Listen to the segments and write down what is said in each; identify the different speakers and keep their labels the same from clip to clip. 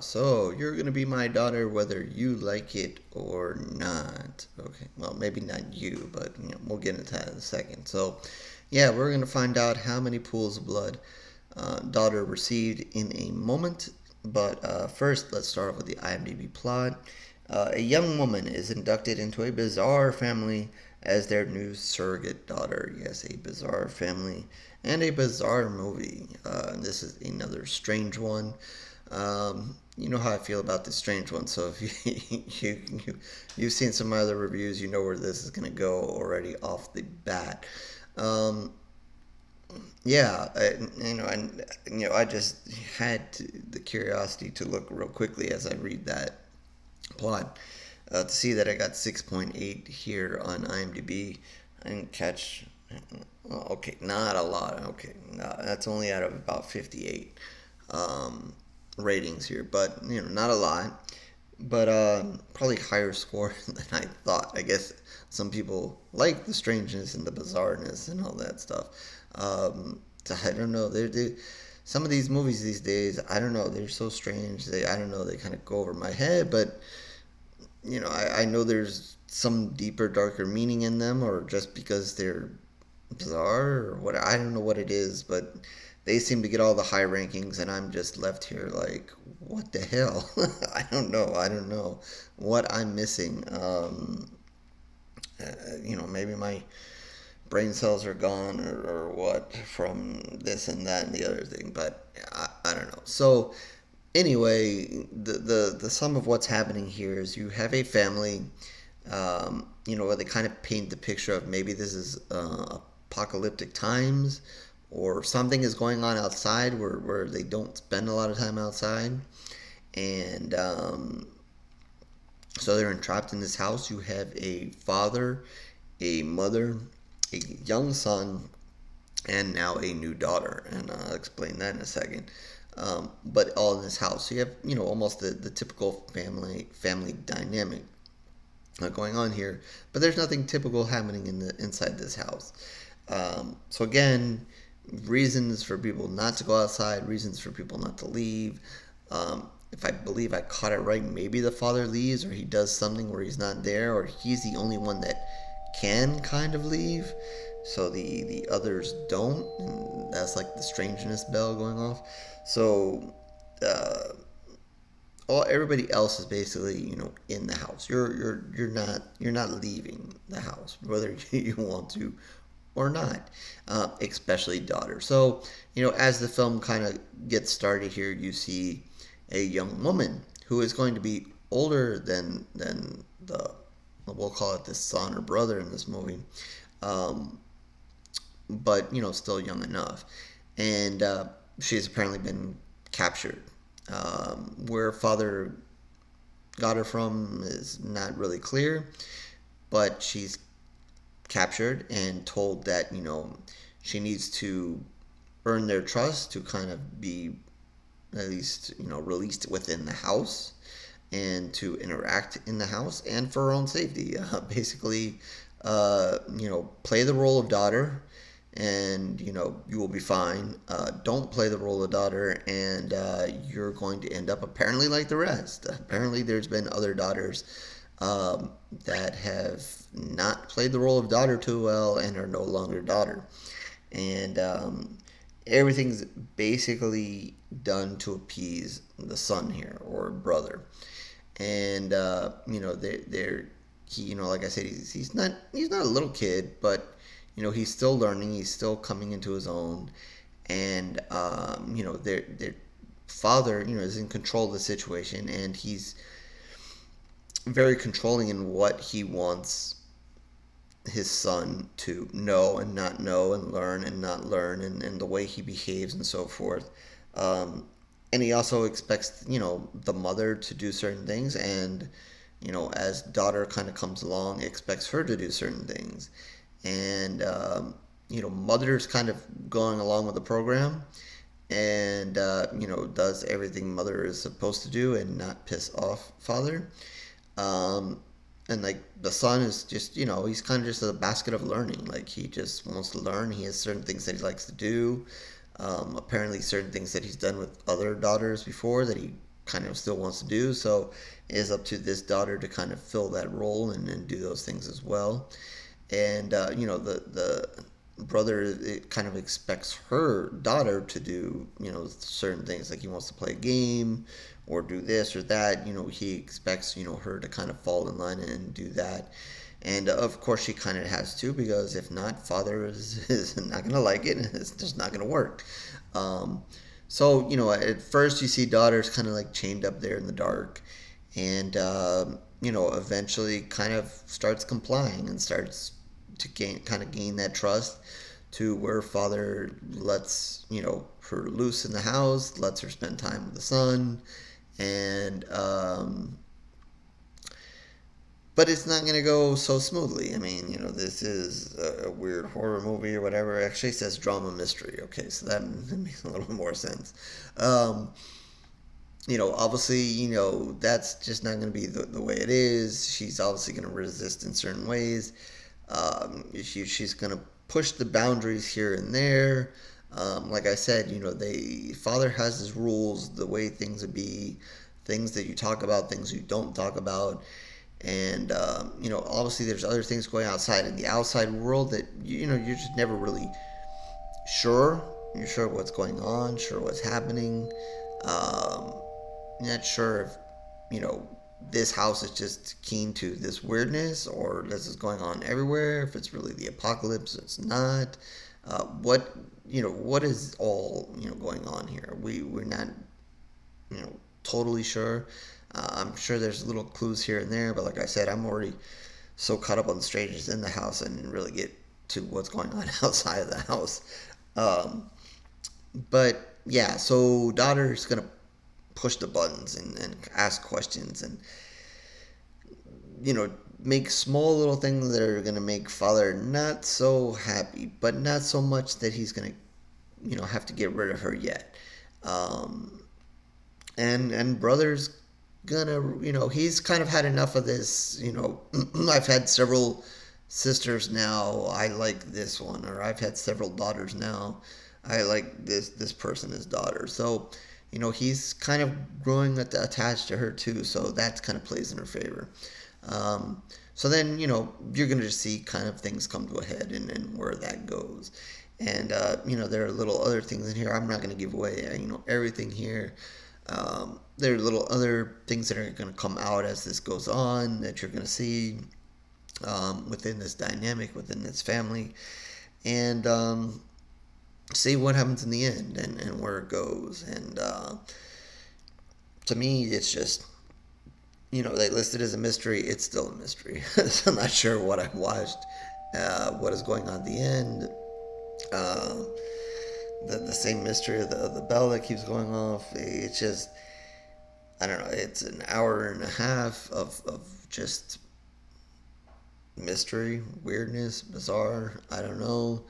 Speaker 1: So you're gonna be my daughter whether you like it or not. Okay, well maybe not you, but we'll get into that in a second. So, yeah, we're gonna find out how many pools of blood daughter received in a moment. But first, let's start off with the IMDb plot. A young woman is inducted into a bizarre family as their new surrogate daughter. Yes, a bizarre family and a bizarre movie. This is another strange one. You know how I feel about the strange one. So if you've seen some other reviews, you know where this is gonna go already off the bat. Um, yeah, I just had the curiosity to look real quickly as I read that plot to see that I got 6.8 here on IMDb. I didn't catch. Okay, not a lot. Okay, no, that's only out of about 58 um, ratings here, but not a lot. But probably higher score than I thought. I guess some people like the strangeness and the bizarreness and all that stuff. So I don't know. Some of these movies these days, I don't know. They're so strange. I don't know. They kind of go over my head, but I know there's some deeper, darker meaning in them, or just because they're bizarre or what. I don't know what it is, but they seem to get all the high rankings, and I'm just left here like, what the hell? I don't know what I'm missing. Maybe my brain cells are gone or what from this and that and the other thing, but I don't know. So anyway, the sum of what's happening here is you have a family, where they kind of paint the picture of maybe this is apocalyptic times or something is going on outside where they don't spend a lot of time outside. And so they're entrapped in this house. You have a father, a mother, a young son, and now a new daughter. And I'll explain that in a second. But all in this house. So you have, almost the typical family dynamic going on here. But there's nothing typical happening inside this house. So again, reasons for people not to go outside, reasons for people not to leave. If I believe I caught it right, maybe the father leaves or he does something where he's not there, or he's the only one that can kind of leave, so the others don't, and that's like the strangeness bell going off. So uh, everybody else is basically in the house. You're not leaving the house whether you want to or not, especially daughter. So as the film kind of gets started here, you see a young woman who is going to be older than the, we'll call it the son or brother in this movie, um, but still young enough, and she's apparently been captured. Where father got her from is not really clear, but she's captured and told that she needs to earn their trust to kind of be at least released within the house and to interact in the house and for her own safety. Basically, play the role of daughter, and you will be fine. Don't play the role of daughter, and you're going to end up apparently like the rest. Apparently, there's been other daughters that have not played the role of daughter too well and are no longer daughter, and everything's basically done to appease the son here or brother. And they're he like I said, he's not a little kid, but he's still learning, he's still coming into his own. And their father is in control of the situation, and he's very controlling in what he wants his son to know and not know, and learn and not learn, and the way he behaves and so forth. Um, and he also expects, the mother to do certain things, and, as daughter kind of comes along, expects her to do certain things. And, mother's kind of going along with the program and, does everything mother is supposed to do and not piss off father. Um, and like the son is just he's kind of just a basket of learning, like he just wants to learn. He has certain things that he likes to do, apparently certain things that he's done with other daughters before that he kind of still wants to do. So it is up to this daughter to kind of fill that role and do those things as well. And the brother, it kind of expects her daughter to do certain things, like he wants to play a game or do this or that. He expects her to kind of fall in line and do that. And of course she kind of has to, because if not, father is not going to like it, and it's just not going to work. So at first you see daughters kind of like chained up there in the dark, and eventually kind of starts complying and starts to gain that trust, to where father lets her loose in the house, lets her spend time with the son, and but it's not going to go so smoothly. I mean, this is a weird horror movie or whatever. It actually says drama mystery. Okay, so that makes a little bit more sense. Obviously, that's just not going to be the way it is. She's obviously going to resist in certain ways. She's going to push the boundaries here and there. Like I said, father has his rules, the way things would be, things that you talk about, things you don't talk about. And obviously there's other things going outside in the outside world that you're just never really sure. You're sure what's going on, sure what's happening. Um, Not sure if this house is just keen to this weirdness, or this is going on everywhere. If it's really the apocalypse, it's not. What is all going on here? We're not totally sure. I'm sure there's little clues here and there, but like I said, I'm already so caught up on the strangers in the house and didn't really get to what's going on outside of the house. Um, but yeah, so daughter's gonna push the buttons and ask questions, and make small little things that are gonna make father not so happy, but not so much that he's gonna have to get rid of her yet. Um, and brother's gonna he's kind of had enough of this. I've had several sisters now, I like this one, or I've had several daughters now, I like this person as daughter. So he's kind of growing attached to her too, so that kind of plays in her favor. So then you're gonna just see kind of things come to a head, and where that goes. And there are little other things in here. I'm not gonna give away everything here. There are little other things that are going to come out as this goes on, that you're going to see within this dynamic, within this family, and see what happens in the end, and where it goes. And to me, it's just, they listed as a mystery. It's still a mystery. So I'm not sure what I've watched, what is going on at the end. Uh, the same mystery of the bell that keeps going off. It's just, I don't know, it's an hour and a half of just mystery, weirdness, bizarre, I don't know.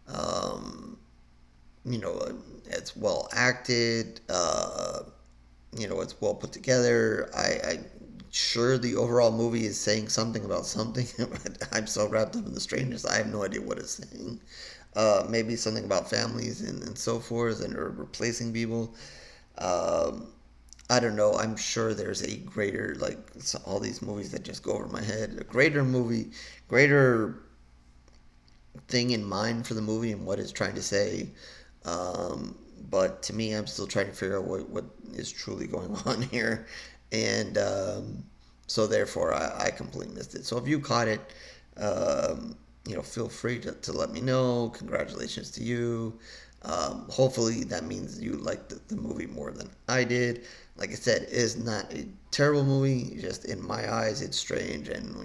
Speaker 1: Um, it's well acted, it's well put together. I sure the overall movie is saying something about something, but I'm so wrapped up in the strangeness, I have no idea what it's saying. Maybe something about families and so forth, and or replacing people. Um, I don't know. I'm sure there's a greater, like, all these movies that just go over my head, a greater movie, greater thing in mind for the movie and what it's trying to say. But to me, I'm still trying to figure out what is truly going on here. And so therefore, I completely missed it. So if you caught it, feel free to let me know. Congratulations to you. Hopefully that means you liked the movie more than I did. Like I said, it is not a terrible movie. Just in my eyes, it's strange. And,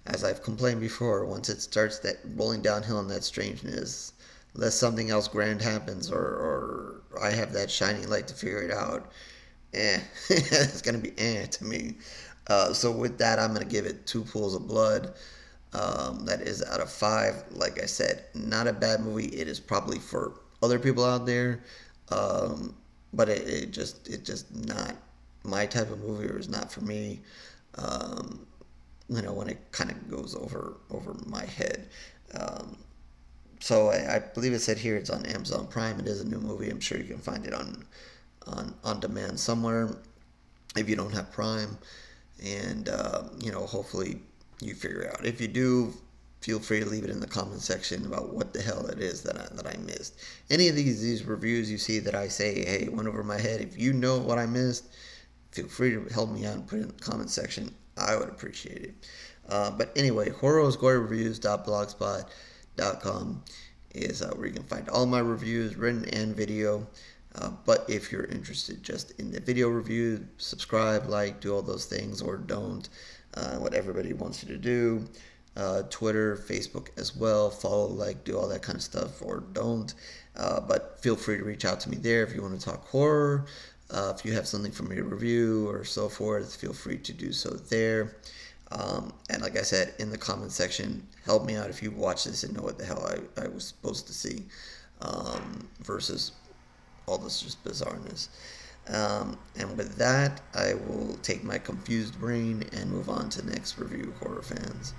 Speaker 1: as I've complained before, once it starts that rolling downhill in that strangeness, unless something else grand happens, or I have that shining light to figure it out, it's going to be to me. So with that, I'm going to give it 2 pools of blood. That is out of 5. Like I said, not a bad movie. It is probably for other people out there, but it just not my type of movie, or is not for me. Um, when it kind of goes over my head. Um, so I believe it said here it's on Amazon Prime. It is a new movie. I'm sure you can find it on on demand somewhere if you don't have Prime. And hopefully you figure it out. If you do, feel free to leave it in the comment section about what the hell it is that I missed. Any of these reviews you see that I say, hey, it went over my head, if you know what I missed, feel free to help me out and put it in the comment section. I would appreciate it. But anyway, horrorgory.blogspot.com is where you can find all my reviews, written and video. But if you're interested just in the video review, subscribe, like, do all those things, or don't. What everybody wants you to do. Twitter, Facebook as well. Follow, like, do all that kind of stuff, or don't. But feel free to reach out to me there if you want to talk horror. If you have something for me to review or so forth, feel free to do so there. And like I said, in the comment section, help me out if you watch this and know what the hell I was supposed to see versus all this just bizarreness. And with that, I will take my confused brain and move on to next review, horror fans.